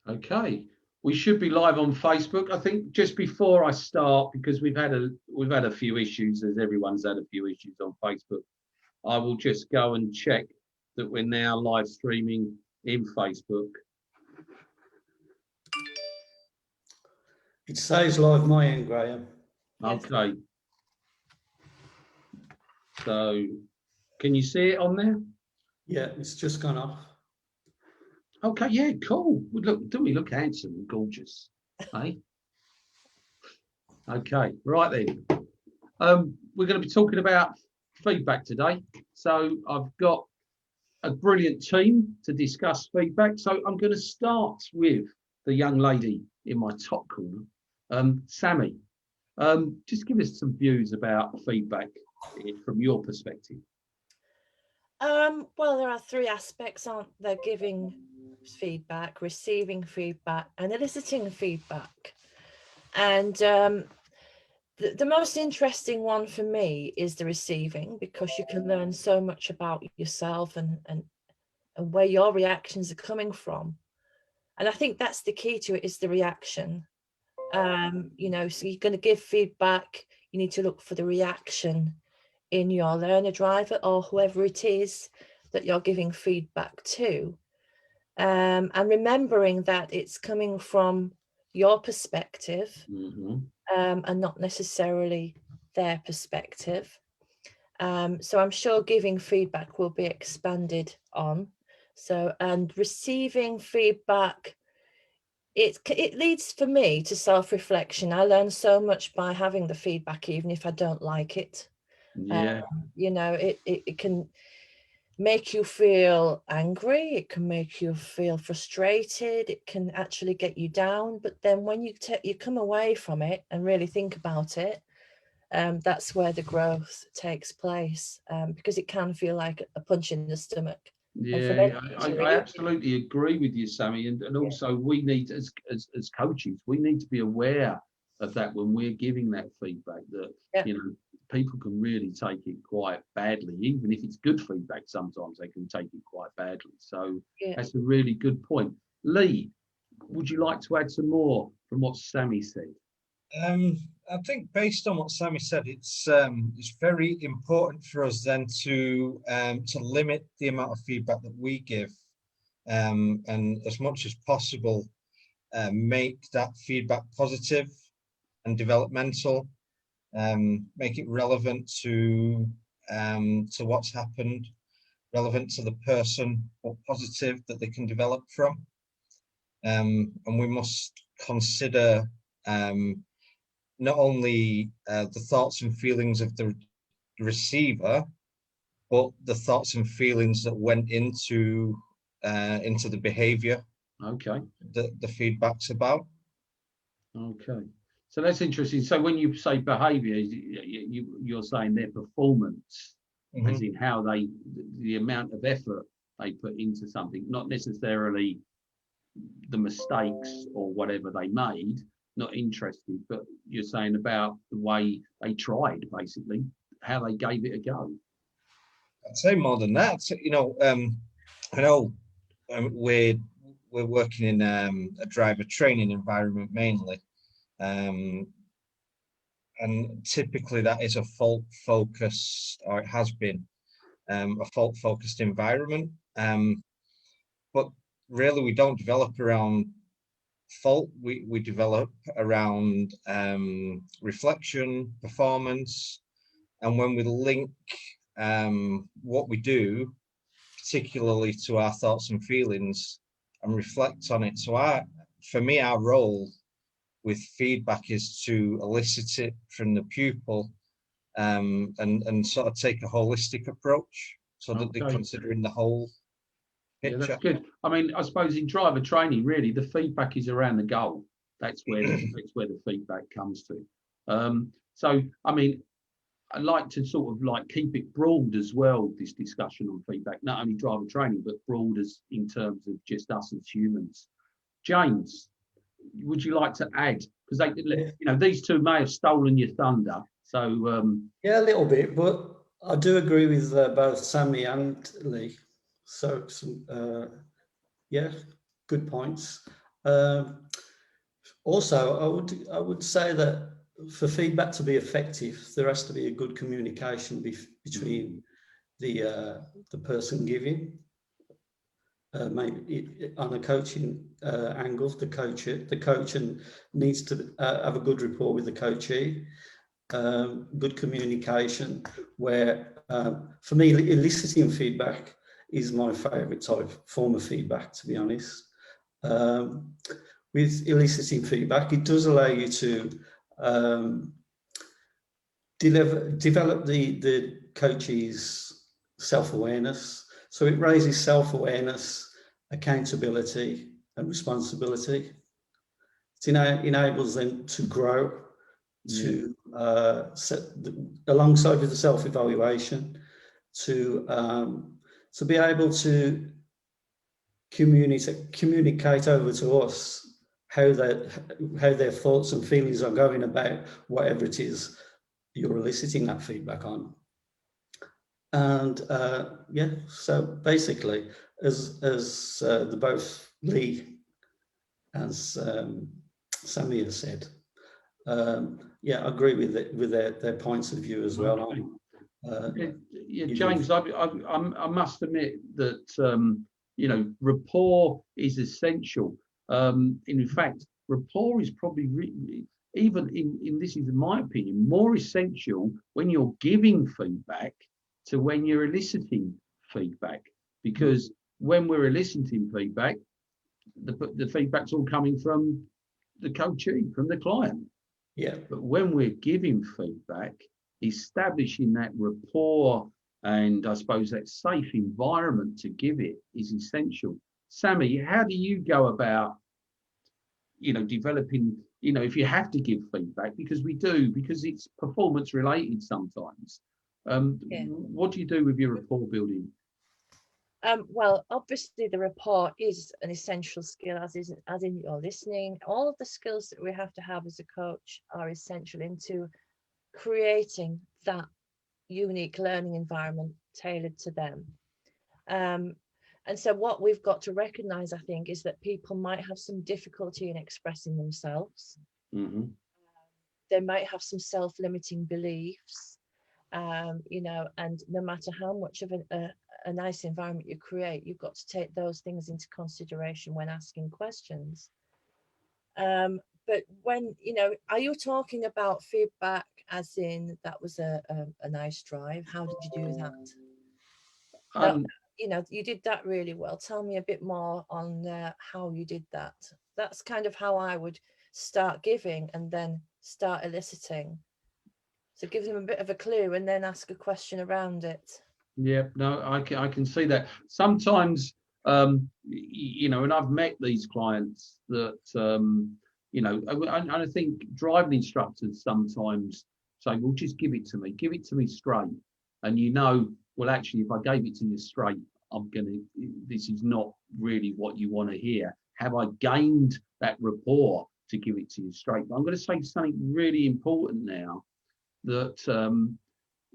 Okay, we should be live on Facebook. I think just before I start, because we've had a few issues, as everyone's had a few issues on Facebook. I will just go and check that we're now live streaming in Facebook. It says live my end, Graham. Okay. So, can you see it on there? Yeah, it's just gone off. Okay, yeah, cool. Look, don't we look handsome and gorgeous? Eh? Okay, right then. We're going to be talking about feedback today. So I've got a brilliant team to discuss feedback. So I'm going to start with the young lady in my top corner, Sammie. Just give us some views about feedback from your perspective. Well, there are three aspects, aren't there? Giving feedback, receiving feedback, and eliciting feedback. And the most interesting one for me is the receiving, because you can learn so much about yourself and where your reactions are coming from. And I think that's the key to it, is the reaction. You know, so you're going to give feedback, you need to look for the reaction in your learner, driver, or whoever it is that you're giving feedback to. And remembering that it's coming from your perspective, and not necessarily their perspective. So I'm sure giving feedback will be expanded on. So, and receiving feedback, it leads for me to self-reflection. I learn so much by having the feedback, even if I don't like it. Yeah. You know, it can make you feel angry, it can make you feel frustrated, it can actually get you down. But then when you come away from it and really think about it, that's where the growth takes place, because it can feel like a punch in the stomach. Yeah, I absolutely agree with you, Sammie. And also we need, as coaches, we need to be aware of that when we're giving that feedback, that, you know, people can really take it quite badly. Even if it's good feedback, sometimes they can take it quite badly. So that's a really good point. Lee, would you like to add some more from what Sammie said? I think based on what Sammie said, it's very important for us then to limit the amount of feedback that we give, and as much as possible make that feedback positive and developmental, make it relevant to what's happened, relevant to the person, or positive that they can develop from, and we must consider not only the thoughts and feelings of the receiver, but the thoughts and feelings that went into the behavior. Okay. The feedback's about. Okay. So that's interesting. So when you say behavior, you're saying their performance, as in how the amount of effort they put into something, not necessarily the mistakes or whatever they made. Not interested, but you're saying about the way they tried, basically, how they gave it a go. I'd say more than that. You know, I know we're working in a driver training environment mainly, and typically that is a fault-focused, or it has been a fault-focused environment. But really, we don't develop around fault. We develop around reflection, performance, and when we link what we do particularly to our thoughts and feelings and reflect on it. So for me, our role with feedback is to elicit it from the pupil, and sort of take a holistic approach, so that they're considering the whole picture. Yeah, that's good. I mean, I suppose in driver training, really, the feedback is around the goal. That's where the feedback comes to. So, I mean, I like to sort of like keep it broad as well, this discussion on feedback, not only driver training, but broad as in terms of just us as humans. James, would you like to add? Because they, you know, these two may have stolen your thunder. So yeah, a little bit, but I do agree with both Sammie and Lee. So yeah, good points. Also, I would say that for feedback to be effective, there has to be a good communication between the person giving. Maybe on a coaching angle, the coach needs to have a good rapport with the coachee, good communication. Where for me, eliciting feedback is my favourite form of feedback, to be honest. With eliciting feedback, it does allow you to develop the coachee's self-awareness. So it raises self-awareness, accountability, and responsibility. It enables them to grow, to alongside with the self-evaluation, to be able to communicate over to us how their thoughts and feelings are going about whatever it is you're eliciting that feedback on. And yeah, so basically, as the both Lee and Sammie has said, yeah, I agree with their points of view as well. Yeah, James, I must admit that you know, rapport is essential. In fact, rapport is probably really, even in this is in my opinion, more essential when you're giving feedback to when you're eliciting feedback, because when we're eliciting feedback, the feedback's all coming from the coachee, from the client. Yeah. But when we're giving feedback, establishing that rapport and I suppose that safe environment to give it is essential. Sammie, how do you go about, you know, developing, you know, if you have to give feedback, because we do, because it's performance related sometimes. What do you do with your rapport building? Well, obviously the rapport is an essential skill, as in your listening. All of the skills that we have to have as a coach are essential into creating that unique learning environment tailored to them. And so what we've got to recognize, I think, is that people might have some difficulty in expressing themselves. They might have some self-limiting beliefs, you know, and no matter how much of a nice environment you create, you've got to take those things into consideration when asking questions. But when, you know, are you talking about feedback as in that was a nice drive? How did you do that? You know, you did that really well. Tell me a bit more on how you did that. That's kind of how I would start giving and then start eliciting. So give them a bit of a clue and then ask a question around it. Yeah, no, I can see that. Sometimes, you know, and I've met these clients that, you know, and I think driving instructors sometimes say, well, just give it to me straight. And you know, well, actually, if I gave it to you straight, this is not really what you want to hear. Have I gained that rapport to give it to you straight? But I'm going to say something really important now, that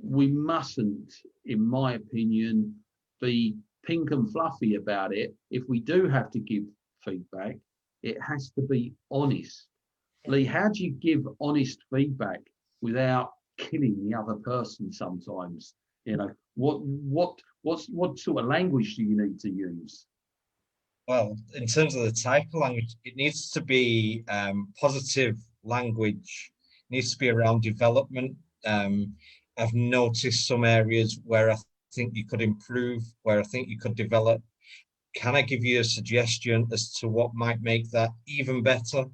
we mustn't, in my opinion, be pink and fluffy about it. If we do have to give feedback, it has to be honest. Lee, how do you give honest feedback without killing the other person sometimes? You know, what sort of language do you need to use? Well, in terms of the type of language, it needs to be positive language. It needs to be around development. I've noticed some areas where I think you could improve, where I think you could develop. Can I give you a suggestion as to what might make that even better?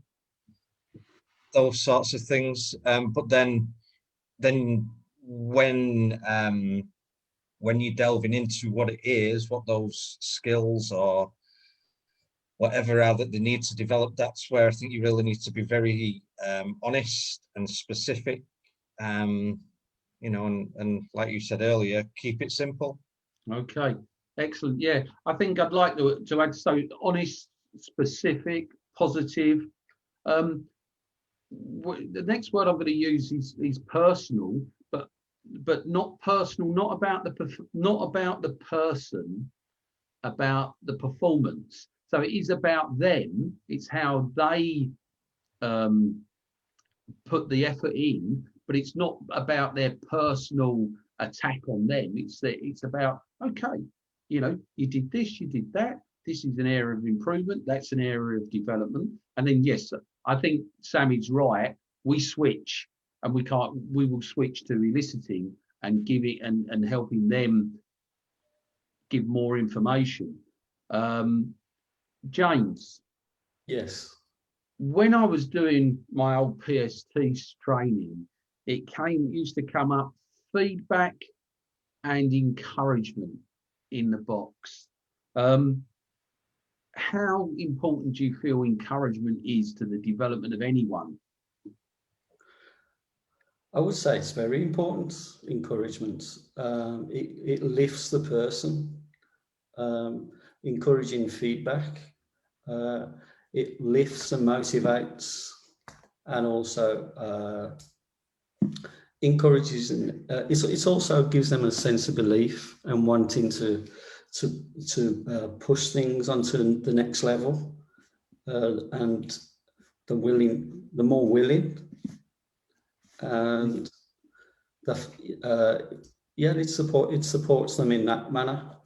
Those sorts of things. But then when you're delving into what it is, what those skills or whatever are that they need to develop, that's where I think you really need to be very honest and specific. You know, and like you said earlier, keep it simple. Okay, excellent. Yeah, I think I'd like to add, so honest, specific, positive. The next word I'm going to use is personal, but not personal, not about the person, about the performance. So it is about them. It's how they put the effort in, but it's not about their personal attack on them. It's about, okay, you know, you did this, you did that. This is an area of improvement. That's an area of development. And then, yes, I think Sammie's right. We switch, and we will switch to eliciting and giving and helping them give more information. James. Yes. When I was doing my old PST training, it used to come up feedback and encouragement in the box. How important do you feel encouragement is to the development of anyone? I would say it's very important, encouragement. It lifts the person. Encouraging feedback. It lifts and motivates, and also encourages, and it also gives them a sense of belief and wanting to push things onto the next level, and the more willing, and it supports them in that manner.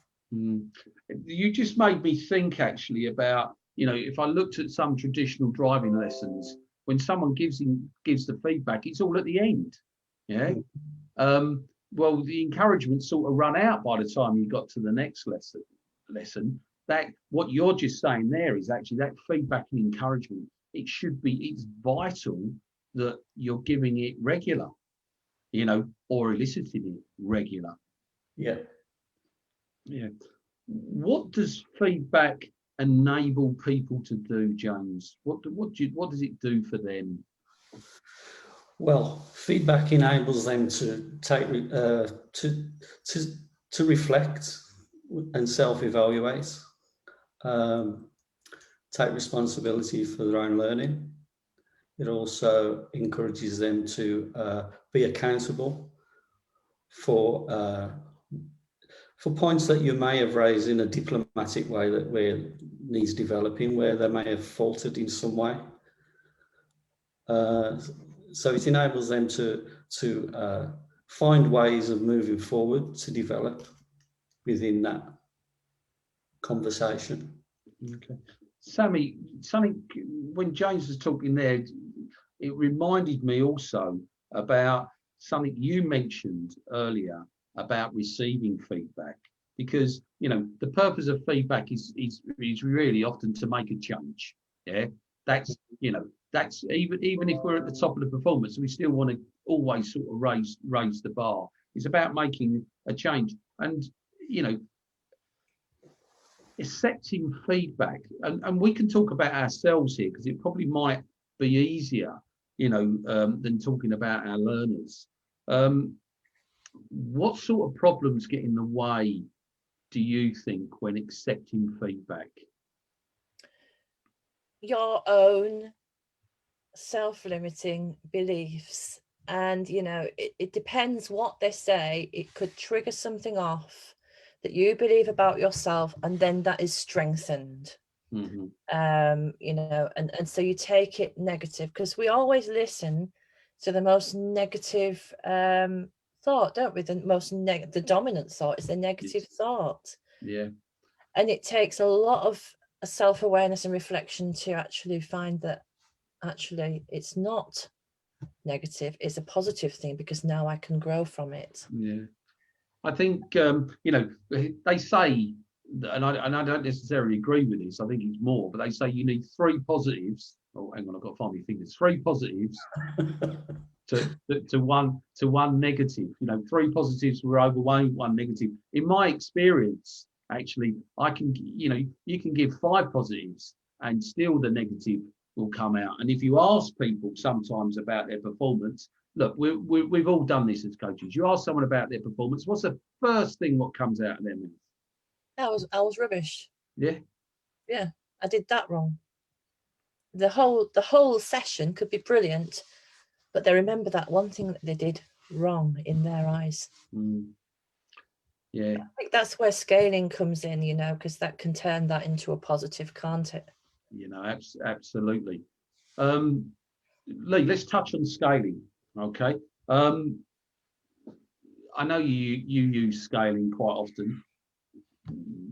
You just made me think actually about, you know, if I looked at some traditional driving lessons, when someone gives the feedback, it's all at the end. Yeah. Well, the encouragement sort of run out by the time you got to the next lesson. That what you're just saying there is actually that feedback and encouragement. It's vital that you're giving it regular, you know, or eliciting it regular. Yeah. Yeah. What does feedback enable people to do, James? What does it do for them? Well, feedback enables them to take to reflect and self-evaluate, take responsibility for their own learning. It also encourages them to be accountable for points that you may have raised in a diplomatic way where needs developing, where they may have faltered in some way. So it enables them to find ways of moving forward to develop within that conversation. Okay. Sammie, when James was talking there, it reminded me also about something you mentioned earlier about receiving feedback, because, you know, the purpose of feedback is really often to make a change. Yeah, that's, you know, that's even if we're at the top of the performance, we still want to always sort of raise the bar. It's about making a change, and, you know, accepting feedback, and we can talk about ourselves here because it probably might be easier, you know, than talking about our learners. What sort of problems get in the way, do you think, when accepting feedback? Your own self-limiting beliefs, and, you know, it depends what they say. It could trigger something off that you believe about yourself, and then that is strengthened. You know, and so you take it negative, because we always listen to the most negative thought, don't we? The dominant thought is the negative thought. Yeah. And it takes a lot of self-awareness and reflection to actually find that actually it's not negative, it's a positive thing, because now I can grow from it. Yeah. I think, you know, they say, and I don't necessarily agree with this, I think it's more, but they say you need 3 positives. Oh, hang on, I've got to find my fingers. 3 positives to one negative. You know, 3 positives were overweight, 1 negative. In my experience, actually, you can give 5 positives and still the negative will come out. And if you ask people sometimes about their performance, look, we've all done this as coaches. You ask someone about their performance, what's the first thing what comes out of their mouth? I was rubbish. Yeah. Yeah, I did that wrong. The whole session could be brilliant, but they remember that one thing that they did wrong in their eyes. Yeah, I think that's where scaling comes in, you know, because that can turn that into a positive, can't it? you know, absolutely. Lee, let's touch on scaling. Okay. I know you use scaling quite often.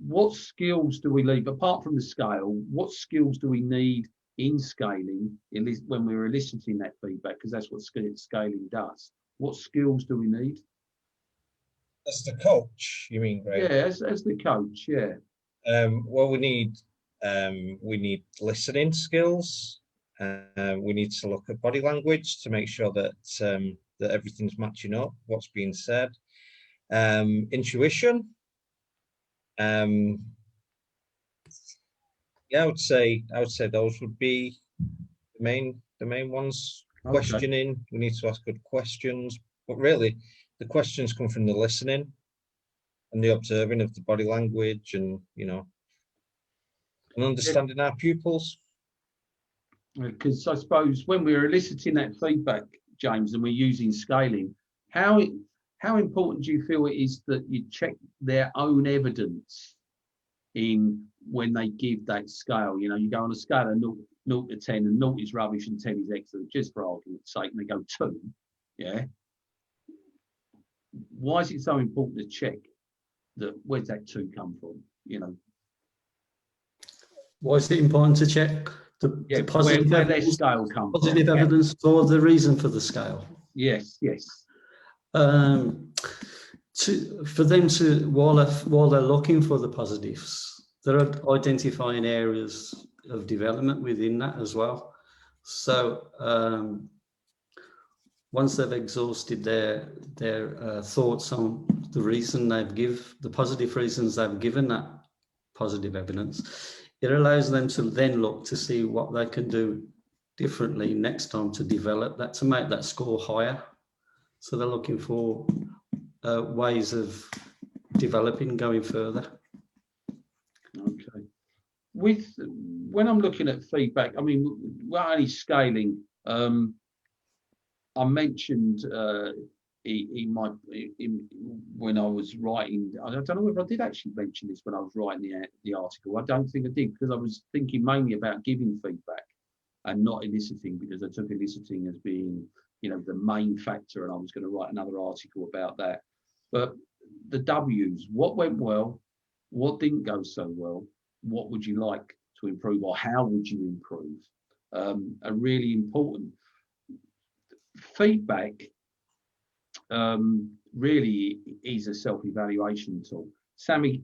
What skills do we need, apart from the scale, what skills do we need in scaling when we're eliciting that feedback? Because that's what scaling does. What skills do we need? As the coach, you mean, Greg? Yeah, as the coach, yeah. Well, we need listening skills. We need to look at body language to make sure that that everything's matching up, what's being said. Intuition. Yeah, I would say those would be the main ones. Okay. Questioning. We need to ask good questions, but really, the questions come from the listening and the observing of the body language, and and understanding our pupils. Because I suppose when we're eliciting that feedback, James, and we're using scaling, how important do you feel it is that you check their own evidence in when they give that scale? You know, you go on a scale of 0 to 10, and 0 is rubbish and 10 is excellent, just for argument's sake, and they go 2. Yeah. Why is it so important to check that? Where's that 2 come from? You know. Why is it important to check the positive where their evidence, scale comes positive from? evidence or the reason for the scale? Yes. For them to, while they're looking for the positives, they're identifying areas of development within that as well. So once they've exhausted their thoughts on the reason the positive reasons they've given that positive evidence, it allows them to then look to see what they can do differently next time to develop that, to make that score higher. So they're looking for ways of developing, going further. Okay. When I'm looking at feedback, I mean, we're only scaling. I mentioned when I was writing, I don't know if I did actually mention this when I was writing the article. I don't think I did, because I was thinking mainly about giving feedback and not eliciting, because I took eliciting as being, the main factor, and I was going to write another article about that. But the W's, what went well, what didn't go so well, what would you like to improve, or how would you improve, are really important. Feedback really is a self-evaluation tool. Sammie,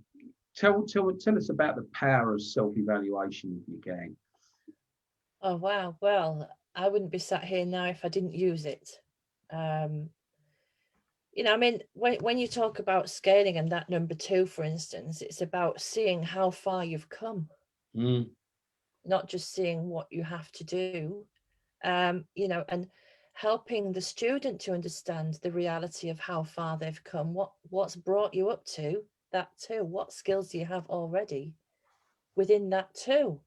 tell us about the power of self-evaluation, if you can. Oh, wow. Well, I wouldn't be sat here now if I didn't use it. I mean, when you talk about scaling and that number 2, for instance, it's about seeing how far you've come, not just seeing what you have to do, and helping the student to understand the reality of how far they've come, what's brought you up to that 2, what skills do you have already within that 2,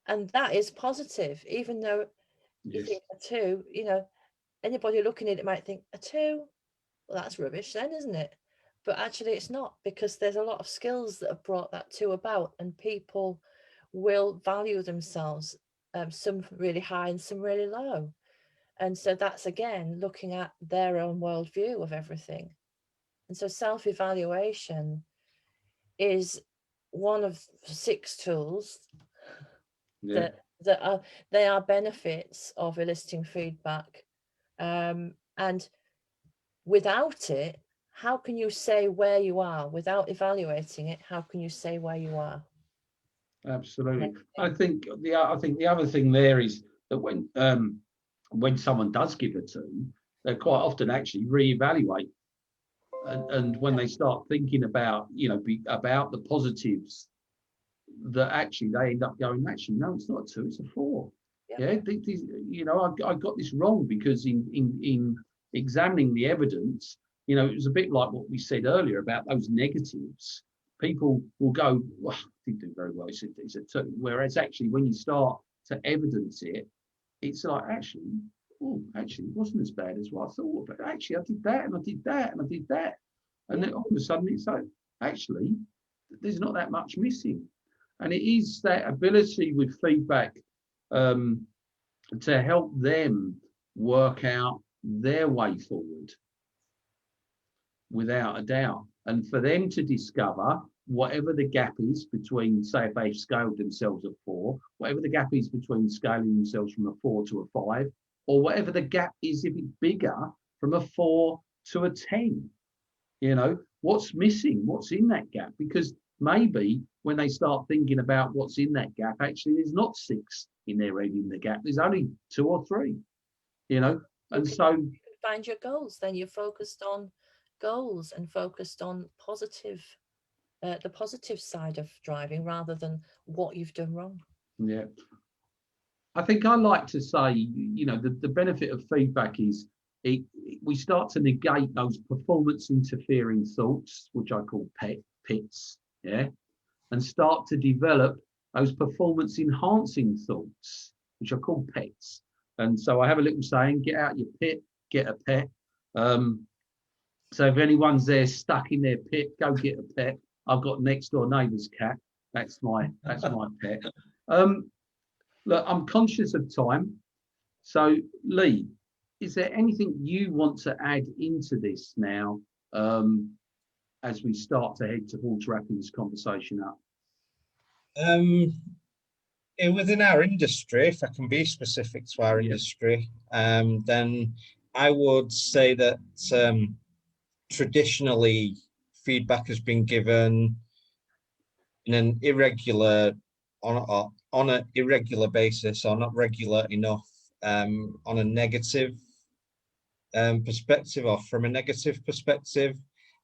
and that is positive, even though you think a 2, anybody looking at it might think a 2, well, that's rubbish then, isn't it? But actually it's not, because there's a lot of skills that have brought that 2 about, and people will value themselves, some really high and some really low. And so that's, again, looking at their own worldview of everything. And so self-evaluation is one of 6 tools that are benefits of eliciting feedback. And without it, how can you say where you are? Without evaluating it, how can you say where you are? Absolutely. I think the other thing there is that when someone does give a 2, they quite often actually reevaluate, and when they start thinking about about the positives, that actually they end up going, actually no, it's not a 2, it's a 4. I got this wrong, because in examining the evidence, it was a bit like what we said earlier about those negatives. People will go, well, I didn't do very well, it's a 2. Whereas actually when you start to evidence it, it's like, actually it wasn't as bad as what I thought, but actually I did that and I did that and I did that. And then all of a sudden it's like, actually, there's not that much missing. And it is that ability with feedback to help them work out their way forward, without a doubt. And for them to discover whatever the gap is between, say, if they've scaled themselves a 4, whatever the gap is between scaling themselves from a 4 to a 5, or whatever the gap is if it's bigger from a 4 to a 10. You know, what's missing? What's in that gap? Because maybe when they start thinking about what's in that gap, actually there's not 6 in their head in the gap. There's only 2 or 3, you know. And so you can find your goals, then you're focused on goals and focused on positive, the positive side of driving rather than what you've done wrong. yeah, I think I like to say, you know, the benefit of feedback is we start to negate those performance interfering thoughts, which I call pits, yeah, and start to develop those performance enhancing thoughts, which I call pets. And so I have a little saying: get out your pit, get a pet. So if anyone's there stuck in their pit, go get a pet. I've got next door neighbour's cat. That's my pet. Look, I'm conscious of time. So Lee, is there anything you want to add into this now, as we start to head towards wrapping this conversation up? Within our industry, if I can be specific to our industry, then I would say that traditionally feedback has been given in an irregular, on an irregular basis, or not regular enough, on a negative perspective, or from a negative perspective.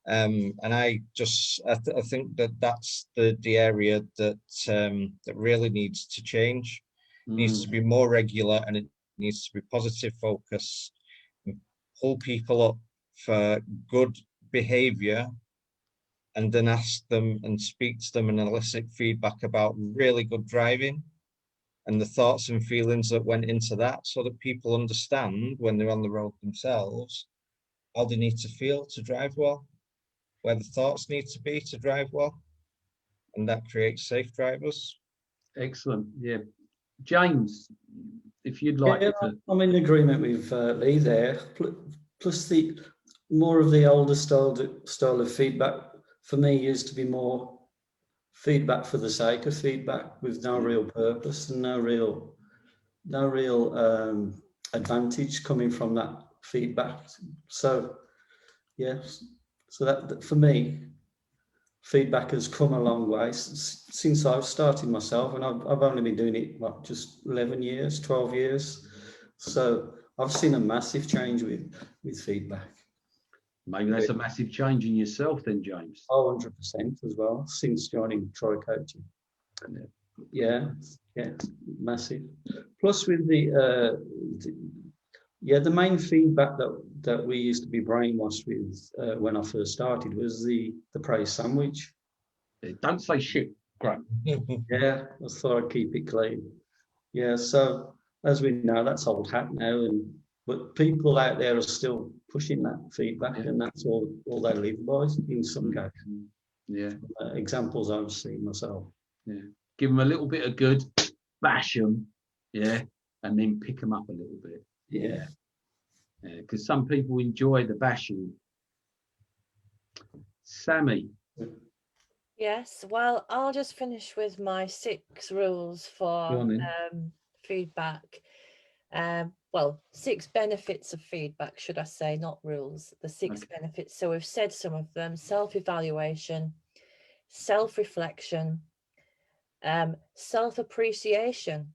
And I think that that's the area that that really needs to change. It needs to be more regular, and it needs to be positive focus, and pull people up for good behavior, and then ask them and speak to them and elicit feedback about really good driving and the thoughts and feelings that went into that, so that people understand when they're on the road themselves how they need to feel to drive well, where the thoughts need to be to drive well, and that creates safe drivers. Excellent. Yeah, James, if you'd like to. I'm in agreement with Lee there. Plus, the more of the older style of feedback for me used to be more feedback for the sake of feedback, with no real purpose and no real advantage coming from that feedback. So yes, so that for me, feedback has come a long way since I've started myself, and I've only been doing it just 11 years, 12 years. So I've seen a massive change with feedback. Maybe that's a massive change in yourself then, James. 100% as well, since joining Troy Coaching. Yeah, massive. Plus with the main feedback that we used to be brainwashed with when I first started was the praise sandwich. Don't say shit, great. Yeah, I thought I'd keep it clean. Yeah, so as we know, that's old hat now, but people out there are still pushing that feedback, and that's all they live by in some cases. Yeah. Examples I've seen myself. Yeah. Give them a little bit of good, bash them, yeah, and then pick them up a little bit. Yeah. Yeah, because some people enjoy the bashing. Sammie. Yes, well, I'll just finish with my 6 rules for feedback. Well, 6 benefits of feedback, should I say, not rules, the 6 benefits. So we've said some of them: self-evaluation, self-reflection, self-appreciation,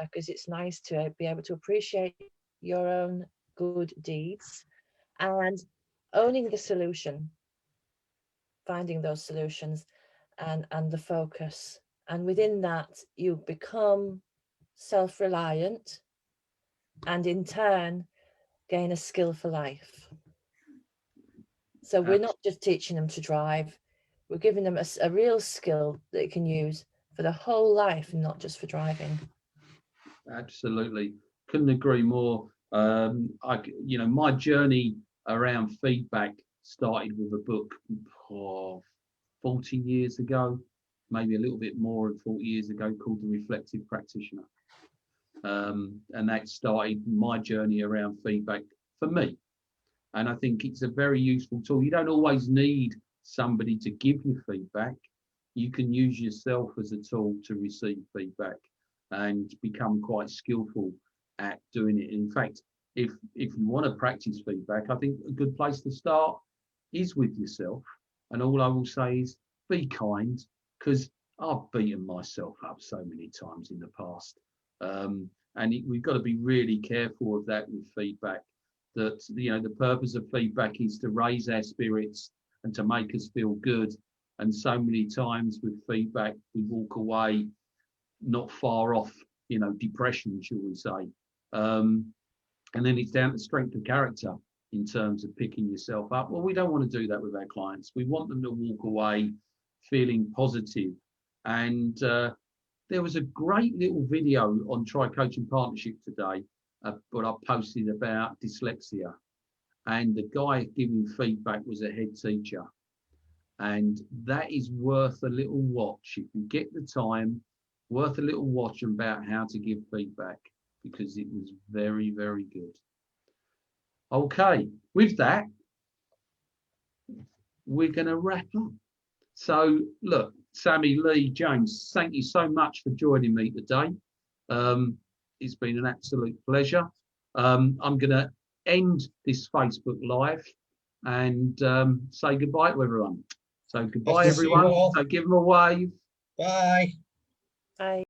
because it's nice to be able to appreciate your own good deeds, and owning the solution, finding those solutions, and the focus. And within that, you become self-reliant, and in turn gain a skill for life. So we're not just teaching them to drive, we're giving them a real skill that they can use for the whole life, and not just for driving. Absolutely, couldn't agree more. My journey around feedback started with a book 40 years ago, maybe a little bit more than 40 years ago, called The Reflective Practitioner. And that started my journey around feedback for me. And I think it's a very useful tool. You don't always need somebody to give you feedback. You can use yourself as a tool to receive feedback and become quite skillful at doing it. In fact, if you want to practice feedback, I think a good place to start is with yourself. And all I will say is be kind, because I've beaten myself up so many times in the past. We've got to be really careful of that with feedback, that, you know, the purpose of feedback is to raise our spirits and to make us feel good. And so many times with feedback, we walk away not far off, you know, depression, shall we say. And then it's down to strength of character in terms of picking yourself up. Well, we don't want to do that with our clients. We want them to walk away feeling positive. And there was a great little video on Try Coaching Partnership today, but I posted about dyslexia. And the guy giving feedback was a head teacher. And that is worth a little watch. If you get the time, worth a little watch about how to give feedback, because it was very, very good. Okay, with that, we're going to wrap up. So look, Sammie, Lee, James, thank you so much for joining me today. It's been an absolute pleasure. I'm going to end this Facebook Live and say goodbye to everyone. So goodbye, everyone. So give them a wave. Bye. Bye.